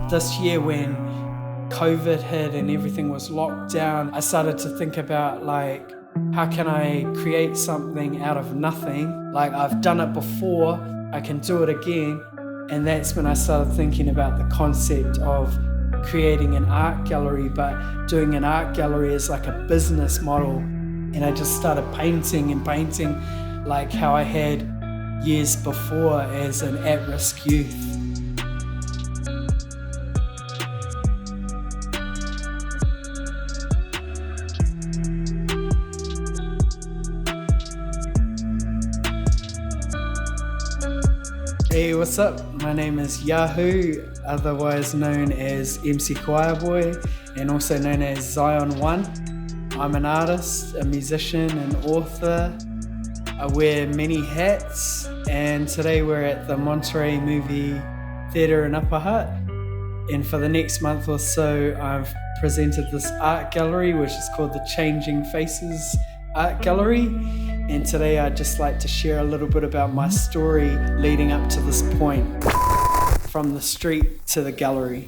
This year when COVID hit and everything was locked down, I started to think about like, how can I create something out of nothing? Like I've done it before, I can do it again. And that's when I started thinking about the concept of creating an art gallery, but doing an art gallery as like a business model. And I just started painting like how I had years before as an at-risk youth. Hey, what's up? My name is Yahoo, otherwise known as MC Choir Boy, and also known as Zion1. I'm an artist, a musician, and author. I wear many hats, and today we're at the Monterey Movie Theatre in Upper Hutt. And for the next month or so, I've presented this art gallery, which is called the Changing Faces Art Gallery. And today I'd just like to share a little bit about my story leading up to this point, from the street to the gallery.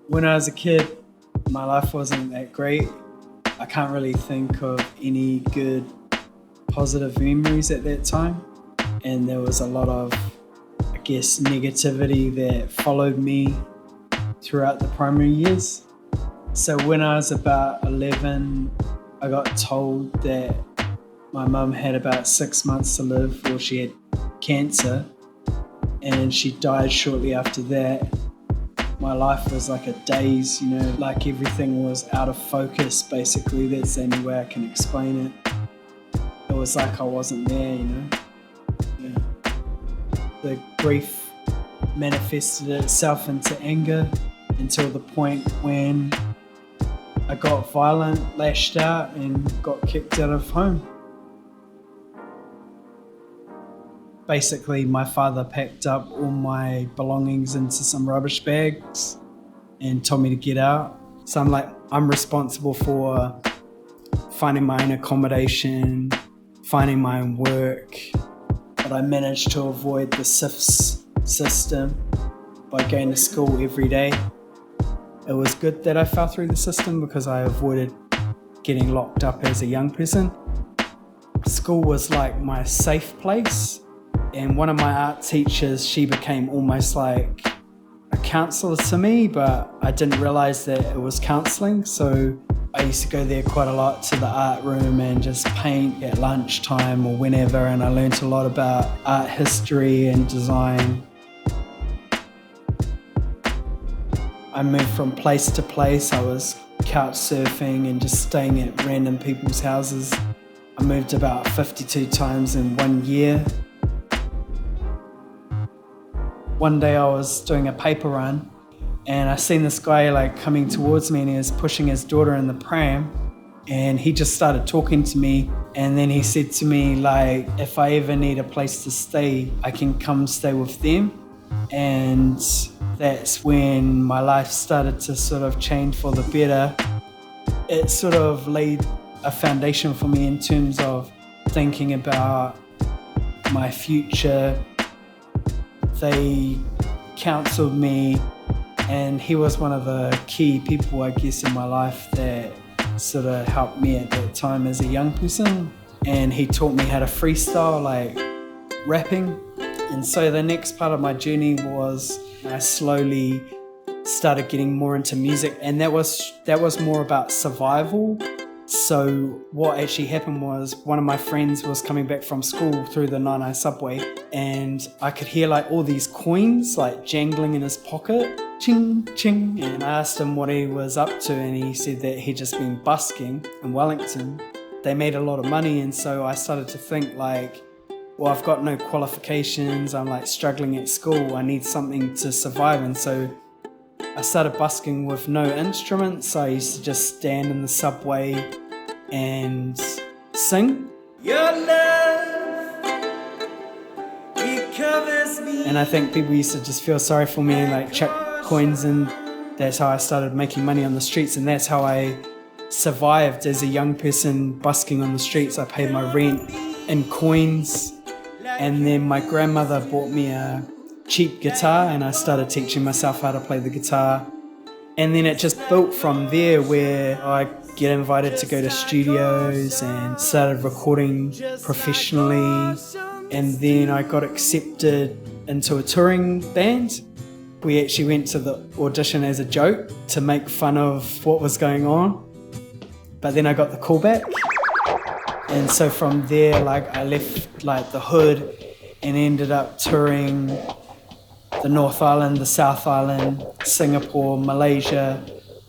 When I was a kid, my life wasn't that great. I can't really think of any good positive memories at that time, and there was a lot of, I guess, negativity that followed me throughout the primary years. So when I was about 11, I got told that my mum had about 6 months to live, or she had cancer, and she died shortly after that. My life was like a daze, like everything was out of focus, basically. That's the only way I can explain it. It was like I wasn't there, Yeah. The grief manifested itself into anger until the point when I got violent, lashed out, and got kicked out of home. Basically, my father packed up all my belongings into some rubbish bags and told me to get out. So I'm responsible for finding my own accommodation, finding my own work, but I managed to avoid the SIFS system by going to school every day. It was good that I fell through the system because I avoided getting locked up as a young person. School was like my safe place, and one of my art teachers, she became almost like a counselor to me, but I didn't realize that it was counseling, so I used to go there quite a lot to the art room and just paint at lunchtime or whenever, and I learned a lot about art history and design. I moved from place to place. I was couch surfing and just staying at random people's houses. I moved about 52 times in 1 year. One day I was doing a paper run, and I seen this guy coming towards me, and he was pushing his daughter in the pram, and he just started talking to me, and then he said to me if I ever need a place to stay, I can come stay with them. And that's when my life started to sort of change for the better. It sort of laid a foundation for me in terms of thinking about my future. They counseled me, and he was one of the key people, I guess, in my life that sort of helped me at that time as a young person. And he taught me how to freestyle, rapping. And so the next part of my journey was I slowly started getting more into music, and that was more about survival. So what actually happened was one of my friends was coming back from school through the 99 subway, and I could hear all these coins jangling in his pocket, ching ching, and I asked him what he was up to, and he said that he'd just been busking in Wellington. They made a lot of money, and so I started to think well, I've got no qualifications, I'm struggling at school, I need something to survive. And so I started busking with no instruments. I used to just stand in the subway and sing. Your love, it covers me. And I think people used to just feel sorry for me and chuck coins in That's how I started making money on the streets, and that's how I survived as a young person busking on the streets. I paid my rent in coins, and then my grandmother bought me a cheap guitar, and I started teaching myself how to play the guitar. And then it just built from there, where I get invited to go to studios and started recording professionally. And then I got accepted into a touring band. We actually went to the audition as a joke to make fun of what was going on. But then I got the call back. And so from there, like, I left like the hood and ended up touring the North Island, the South Island, Singapore, Malaysia,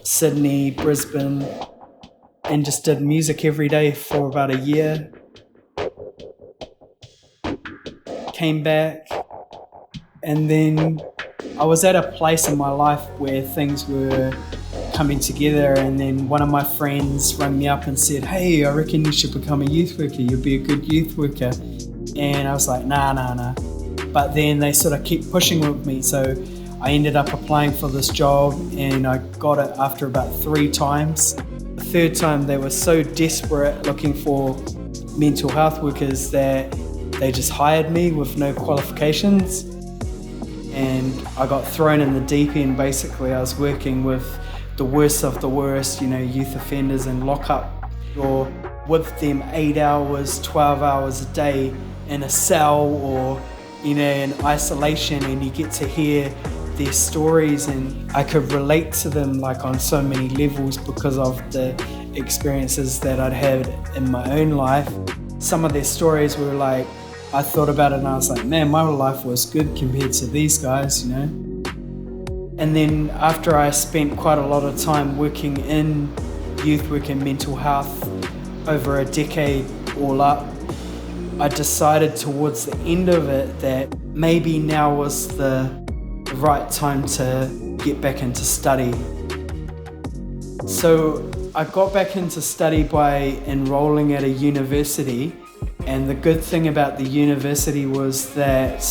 Sydney, Brisbane, and just did music every day for about a year. Came back, and then I was at a place in my life where things were coming together, and then one of my friends rang me up and said, "Hey, I reckon you should become a youth worker. You'll be a good youth worker." And I was like, nah. But then they sort of keep pushing with me, so I ended up applying for this job, and I got it after about 3 times. The third time, they were so desperate looking for mental health workers that they just hired me with no qualifications. And I got thrown in the deep end. Basically, I was working with the worst of the worst, youth offenders in lockup, or with them 8 hours, 12 hours a day in a cell, or in isolation, and you get to hear their stories, and I could relate to them like on so many levels because of the experiences that I'd had in my own life. Some of their stories were like, I thought about it and I was like, man, my life was good compared to these guys, And then after I spent quite a lot of time working in youth work and mental health, over a decade all up, I decided towards the end of it that maybe now was the right time to get back into study. So I got back into study by enrolling at a university, and the good thing about the university was that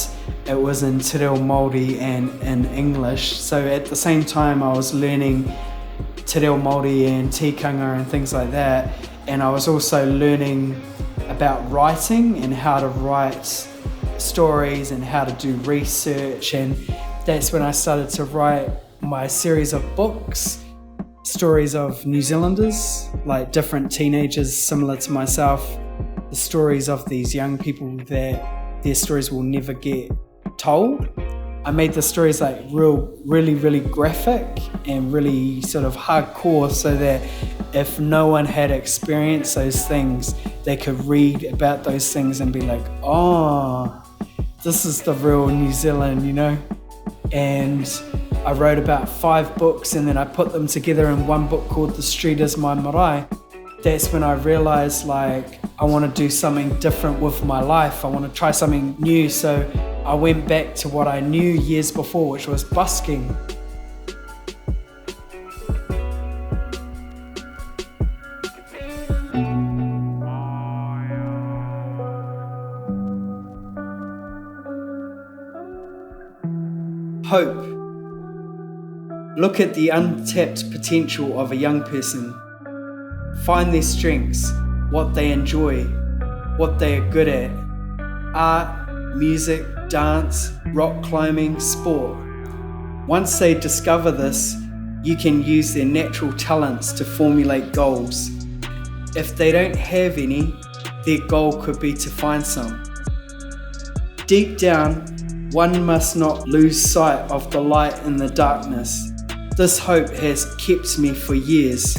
it was in Te Reo Māori and in English. So at the same time I was learning Te Reo Māori and tikanga and things like that, and I was also learning about writing and how to write stories and how to do research. And that's when I started to write my series of books, stories of New Zealanders, like different teenagers similar to myself, the stories of these young people that their stories will never get told. I made the stories like really graphic and really sort of hardcore, so that if no one had experienced those things, they could read about those things and be like, oh, this is the real New Zealand, And I wrote about 5 books, and then I put them together in one book called The Street Is My Marae. That's when I realized, like, I want to do something different with my life. I want to try something new. So I went back to what I knew years before, which was busking. Hope. Look at the untapped potential of a young person. Find their strengths, what they enjoy, what they are good at. Art, music, dance, rock climbing, sport. Once they discover this, you can use their natural talents to formulate goals. If they don't have any, their goal could be to find some. Deep down, one must not lose sight of the light in the darkness. This hope has kept me for years.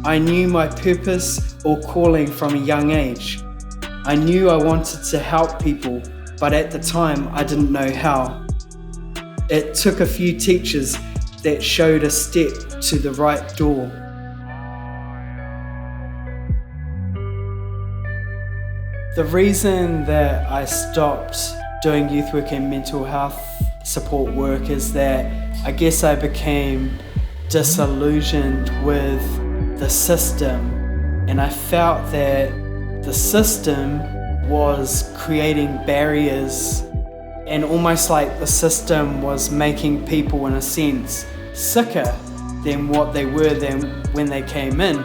I knew my purpose or calling from a young age. I knew I wanted to help people, but at the time I didn't know how. It took a few teachers that showed a step to the right door. The reason that I stopped doing youth work and mental health support work is that I guess I became disillusioned with the system, and I felt that the system was creating barriers, and almost like the system was making people, in a sense, sicker than what they were then when they came in.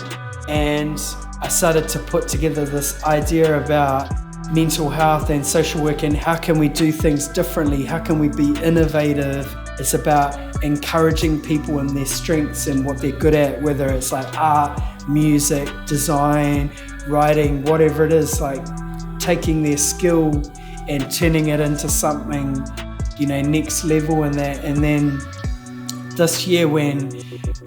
And I started to put together this idea about mental health and social work and how can we do things differently, how can we be innovative. It's about encouraging people in their strengths and what they're good at, whether it's like art, music, design, writing, whatever it is, like taking their skill and turning it into something, next level in that. And then this year when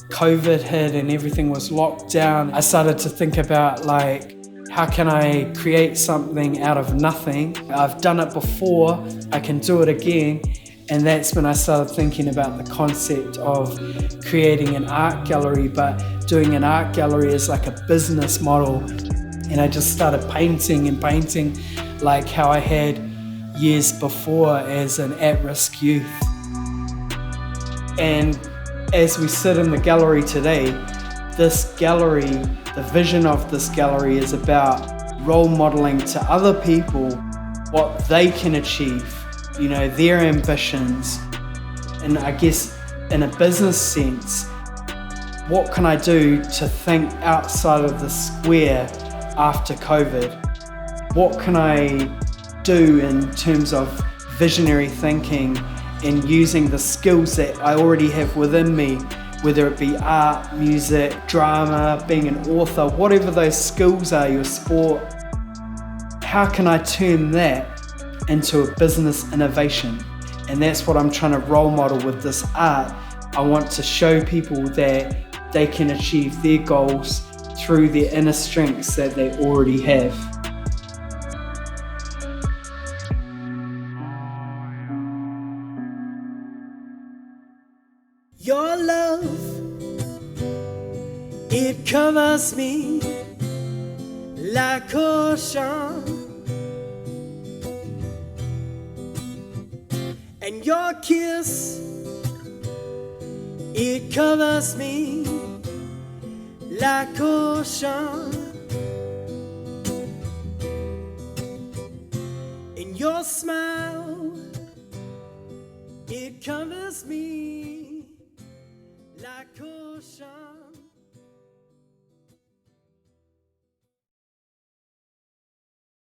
COVID hit and everything was locked down, I started to think about like, how can I create something out of nothing? I've done it before, I can do it again. And that's when I started thinking about the concept of creating an art gallery, but doing an art gallery as like a business model. And I just started painting like how I had years before as an at-risk youth. And as we sit in the gallery today, this gallery, the vision of this gallery is about role modeling to other people what they can achieve, their ambitions. And I guess in a business sense, what can I do to think outside of the square after COVID? What can I do in terms of visionary thinking and using the skills that I already have within me, whether it be art, music, drama, being an author, whatever those skills are, your sport, how can I turn that into a business innovation? And that's what I'm trying to role model with this art. I want to show people that they can achieve their goals through their inner strengths that they already have. Your love, it covers me like ocean, and your kiss, it covers me like ocean, and your smile, it covers me like ocean.